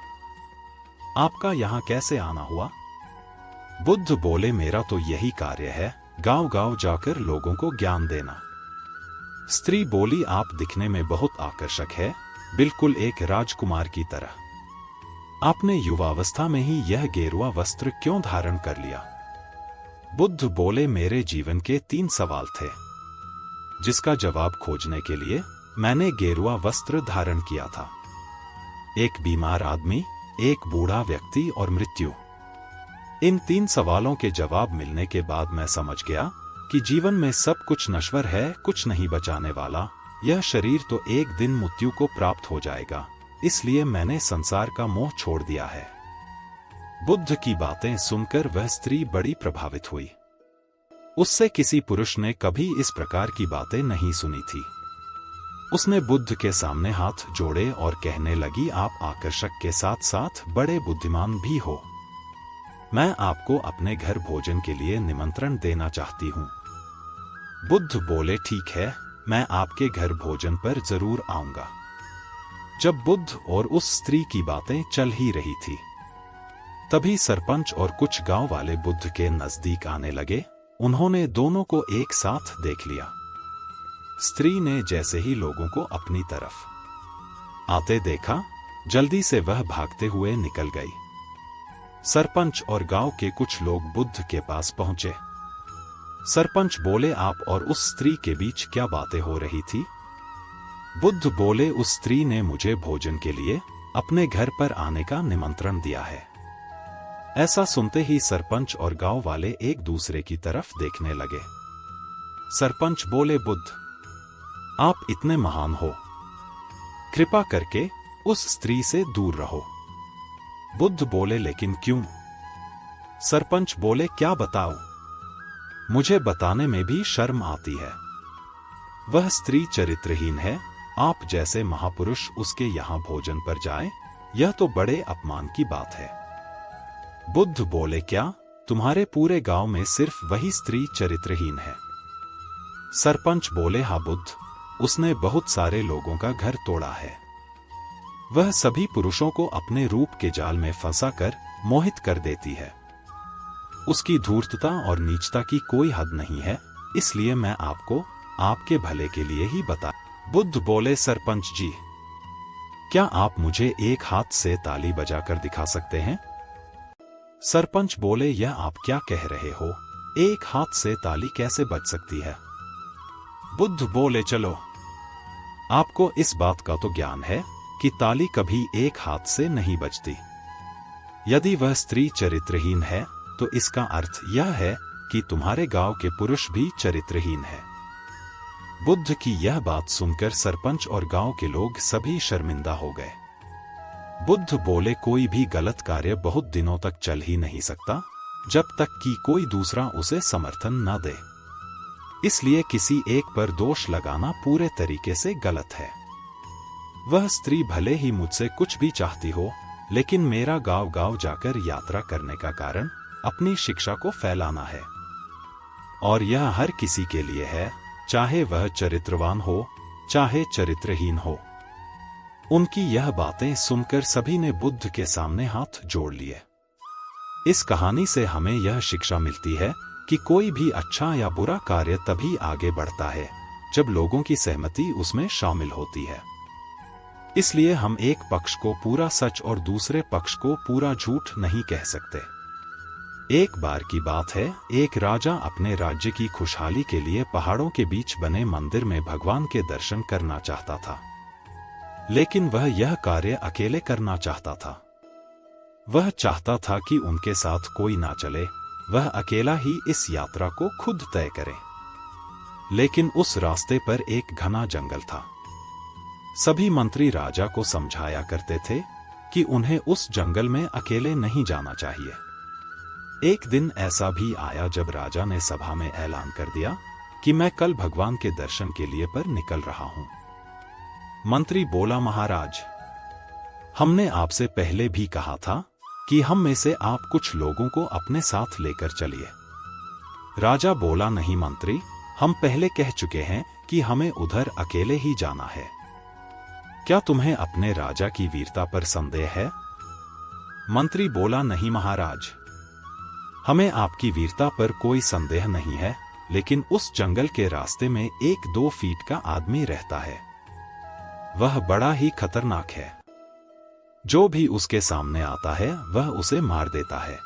आपका यहां कैसे आना हुआ? बुद्ध बोले, मेरा तो यही कार्य है, गांव गांव जाकर लोगों को ज्ञान देना। स्त्री बोली, आप दिखने में बहुत आकर्षक है, बिल्कुल एक राजकुमार की तरह। आपने युवावस्था में ही यह गेरुआ वस्त्र क्यों धारण कर लिया? बुद्ध बोले, मेरे जीवन के 3 सवाल थे, जिसका जवाब खोजने के लिए मैंने गेरुआ वस्त्र धारण किया था। एक बीमार आदमी, एक बूढ़ा व्यक्ति और मृत्यु। इन 3 सवालों के जवाब मिलने के बाद मैं समझ गया कि जीवन में सब कुछ नश्वर है, कुछ नहीं बचाने वाला। यह शरीर तो एक दिन मृत्यु को प्राप्त हो जाएगा, इसलिए मैंने संसार का मोह छोड़ दिया है। बुद्ध की बातें सुनकर वह स्त्री बड़ी प्रभावित हुई। उससे किसी पुरुष ने कभी इस प्रकार की बातें नहीं सुनी थी। उसने बुद्ध के सामने हाथ जोड़े और कहने लगी, आप आकर्षक के साथ साथ बड़े बुद्धिमान भी हो। मैं आपको अपने घर भोजन के लिए निमंत्रण देना चाहती हूँ। बुद्ध बोले, ठीक है, मैं आपके घर भोजन पर जरूर आऊंगा। जब बुद्ध और उस स्त्री की बातें चल ही रही थी, तभी सरपंच और कुछ गांव वाले बुद्ध के नजदीक आने लगे। उन्होंने दोनों को एक साथ देख लिया। स्त्री ने जैसे ही लोगों को अपनी तरफ आते देखा, जल्दी से वह भागते हुए निकल गई। सरपंच और गांव के कुछ लोग बुद्ध के पास पहुंचे। सरपंच बोले, आप और उस स्त्री के बीच क्या बातें हो रही थी? बुद्ध बोले, उस स्त्री ने मुझे भोजन के लिए अपने घर पर आने का निमंत्रण दिया है। ऐसा सुनते ही सरपंच और गांव वाले एक दूसरे की तरफ देखने लगे। सरपंच बोले, बुद्ध, आप इतने महान हो, कृपा करके उस स्त्री से दूर रहो। बुद्ध बोले, लेकिन क्यों? सरपंच बोले, क्या बताओ, मुझे बताने में भी शर्म आती है। वह स्त्री चरित्रहीन है। आप जैसे महापुरुष उसके यहां भोजन पर जाएं, यह तो बड़े अपमान की बात है। बुद्ध बोले, क्या तुम्हारे पूरे गांव में सिर्फ वही स्त्री चरित्रहीन है? सरपंच बोले, हाँ बुद्ध, उसने बहुत सारे लोगों का घर तोड़ा है। वह सभी पुरुषों को अपने रूप के जाल में फंसाकर मोहित कर देती है। उसकी धूर्तता और नीचता की कोई हद नहीं है, इसलिए मैं आपको आपके भले के लिए ही बता। बुद्ध बोले, सरपंच जी, क्या आप मुझे एक हाथ से ताली बजाकर दिखा सकते हैं? सरपंच बोले, यह आप क्या कह रहे हो? एक हाथ से ताली कैसे बज सकती है? बुद्ध बोले, चलो, आपको इस बात का तो ज्ञान है कि ताली कभी एक हाथ से नहीं बजती। यदि वह स्त्री चरित्रहीन है, तो इसका अर्थ यह है कि तुम्हारे गांव के पुरुष भी चरित्रहीन है। बुद्ध की यह बात सुनकर सरपंच और गांव के लोग सभी शर्मिंदा हो गए। बुद्ध बोले, कोई भी गलत कार्य बहुत दिनों तक चल ही नहीं सकता, जब तक कि कोई दूसरा उसे समर्थन न दे। इसलिए किसी एक पर दोष लगाना पूरे तरीके से गलत है। वह स्त्री भले ही मुझसे कुछ भी चाहती हो, लेकिन मेरा गांव-गांव जाकर यात्रा करने का कारण अपनी शिक्षा को फैलाना है। और यह हर किसी के लिए है, चाहे वह चरित्रवान हो, चाहे चरित्रहीन हो। उनकी यह बातें सुनकर सभी ने बुद्ध के सामने हाथ जोड़ लिए। इस कहानी से हमें यह शिक्षा मिलती है कि कोई भी अच्छा या बुरा कार्य तभी आगे बढ़ता है जब लोगों की सहमति उसमें शामिल होती है। इसलिए हम एक पक्ष को पूरा सच और दूसरे पक्ष को पूरा झूठ नहीं कह सकते। एक बार की बात है, एक राजा अपने राज्य की खुशहाली के लिए पहाड़ों के बीच बने मंदिर में भगवान के दर्शन करना चाहता था, लेकिन वह यह कार्य अकेले करना चाहता था। वह चाहता था कि उनके साथ कोई ना चले, वह अकेला ही इस यात्रा को खुद तय करे। लेकिन उस रास्ते पर एक घना जंगल था। सभी मंत्री राजा को समझाया करते थे कि उन्हें उस जंगल में अकेले नहीं जाना चाहिए। एक दिन ऐसा भी आया जब राजा ने सभा में ऐलान कर दिया कि मैं कल भगवान के दर्शन के लिए पर निकल रहा हूं। मंत्री बोला, महाराज, हमने आपसे पहले भी कहा था कि हम में से आप कुछ लोगों को अपने साथ लेकर चलिए। राजा बोला, नहीं मंत्री, हम पहले कह चुके हैं कि हमें उधर अकेले ही जाना है। क्या तुम्हें अपने राजा की वीरता पर संदेह है? मंत्री बोला, नहीं महाराज, हमें आपकी वीरता पर कोई संदेह नहीं है, लेकिन उस जंगल के रास्ते में 1-2 फीट का आदमी रहता है। वह बड़ा ही खतरनाक है। जो भी उसके सामने आता है वह उसे मार देता है।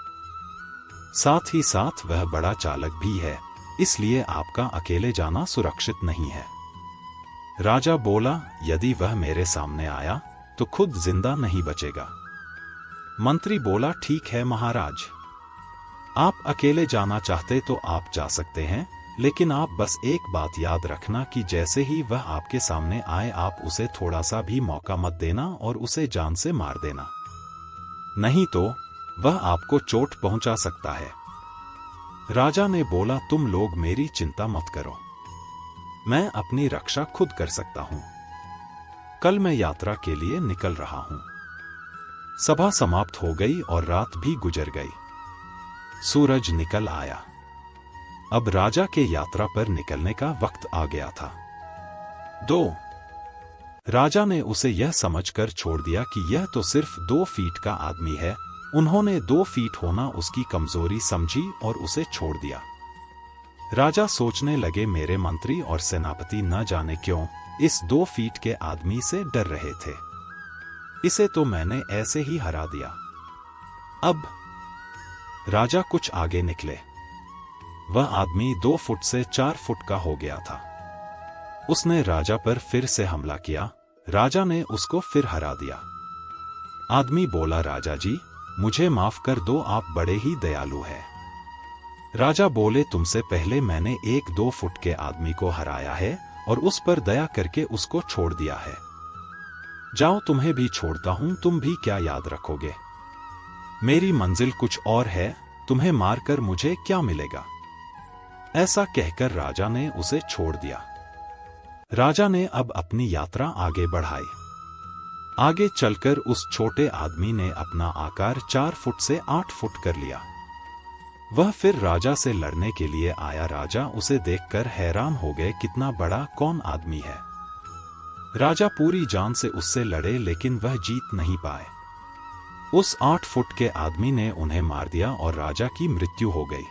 साथ ही साथ वह बड़ा चालाक भी है, इसलिए आपका अकेले जाना सुरक्षित नहीं है। राजा बोला, यदि वह मेरे सामने आया तो खुद जिंदा नहीं बचेगा। मंत्री बोला, ठीक है महाराज, आप अकेले जाना चाहते तो आप जा सकते हैं, लेकिन आप बस एक बात याद रखना कि जैसे ही वह आपके सामने आए आप उसे थोड़ा सा भी मौका मत देना और उसे जान से मार देना, नहीं तो वह आपको चोट पहुंचा सकता है। राजा ने बोला, तुम लोग मेरी चिंता मत करो, मैं अपनी रक्षा खुद कर सकता हूं। कल मैं यात्रा के लिए निकल रहा हूं। सभा समाप्त हो गई और रात भी गुजर गई। सूरज निकल आया। अब राजा के यात्रा पर निकलने का वक्त आ गया था। 2 राजा ने उसे यह समझकर छोड़ दिया कि यह तो सिर्फ 2 फीट का आदमी है। उन्होंने 2 फीट होना उसकी कमजोरी समझी और उसे छोड़ दिया। राजा सोचने लगे, मेरे मंत्री और सेनापति न जाने क्यों इस 2 फीट के आदमी से डर रहे थे। इसे तो मैंने ऐसे ही हरा दिया। अब राजा कुछ आगे निकले। वह आदमी 2 फुट से 4 फुट का हो गया था। उसने राजा पर फिर से हमला किया। राजा ने उसको फिर हरा दिया। आदमी बोला, राजा जी, मुझे माफ कर दो, आप बड़े ही दयालु हैं। राजा बोले, तुमसे पहले मैंने 1-2 फुट के आदमी को हराया है और उस पर दया करके उसको छोड़ दिया है। जाओ, तुम्हें भी छोड़ता हूं, तुम भी क्या याद रखोगे? मेरी मंजिल कुछ और है, तुम्हें मारकर मुझे क्या मिलेगा? ऐसा कहकर राजा ने उसे छोड़ दिया। राजा ने अब अपनी यात्रा आगे बढ़ाई। आगे चलकर उस छोटे आदमी ने अपना आकार 4 फुट से 8 फुट कर लिया। वह फिर राजा से लड़ने के लिए आया। राजा उसे देखकर हैरान हो गए, कितना बड़ा कौन आदमी है। राजा पूरी जान से उससे लड़े, लेकिन वह जीत नहीं पाए। उस 8 फुट के आदमी ने उन्हें मार दिया और राजा की मृत्यु हो गई।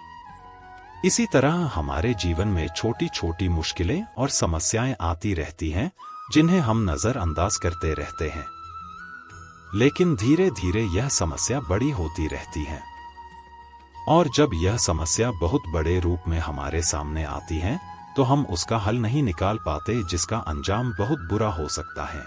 इसी तरह हमारे जीवन में छोटी छोटी मुश्किलें और समस्याएं आती रहती हैं, जिन्हें हम नजरअंदाज करते रहते हैं, लेकिन धीरे धीरे यह समस्या बड़ी होती रहती है। और जब यह समस्या बहुत बड़े रूप में हमारे सामने आती है तो हम उसका हल नहीं निकाल पाते, जिसका अंजाम बहुत बुरा हो सकता है।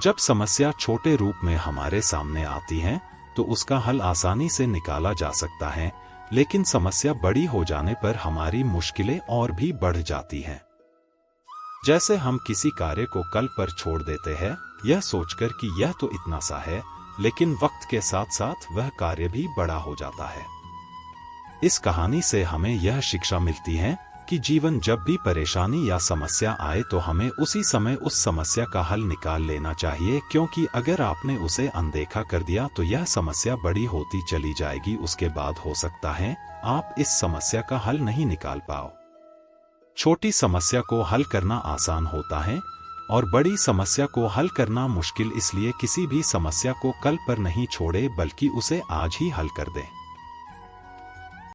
जब समस्या छोटे रूप में हमारे सामने आती है तो उसका हल आसानी से निकाला जा सकता है, लेकिन समस्या बड़ी हो जाने पर हमारी मुश्किलें और भी बढ़ जाती हैं। जैसे हम किसी कार्य को कल पर छोड़ देते हैं, यह सोचकर कि यह तो इतना सा है, लेकिन वक्त के साथ साथ वह कार्य भी बड़ा हो जाता है। इस कहानी से हमें यह शिक्षा मिलती है कि जीवन जब भी परेशानी या समस्या आए तो हमें उसी समय उस समस्या का हल निकाल लेना चाहिए, क्योंकि अगर आपने उसे अनदेखा कर दिया तो यह समस्या बड़ी होती चली जाएगी। उसके बाद हो सकता है आप इस समस्या का हल नहीं निकाल पाओ। छोटी समस्या को हल करना आसान होता है और बड़ी समस्या को हल करना मुश्किल, इसलिए किसी भी समस्या को कल पर नहीं छोड़े बल्कि उसे आज ही हल कर दें।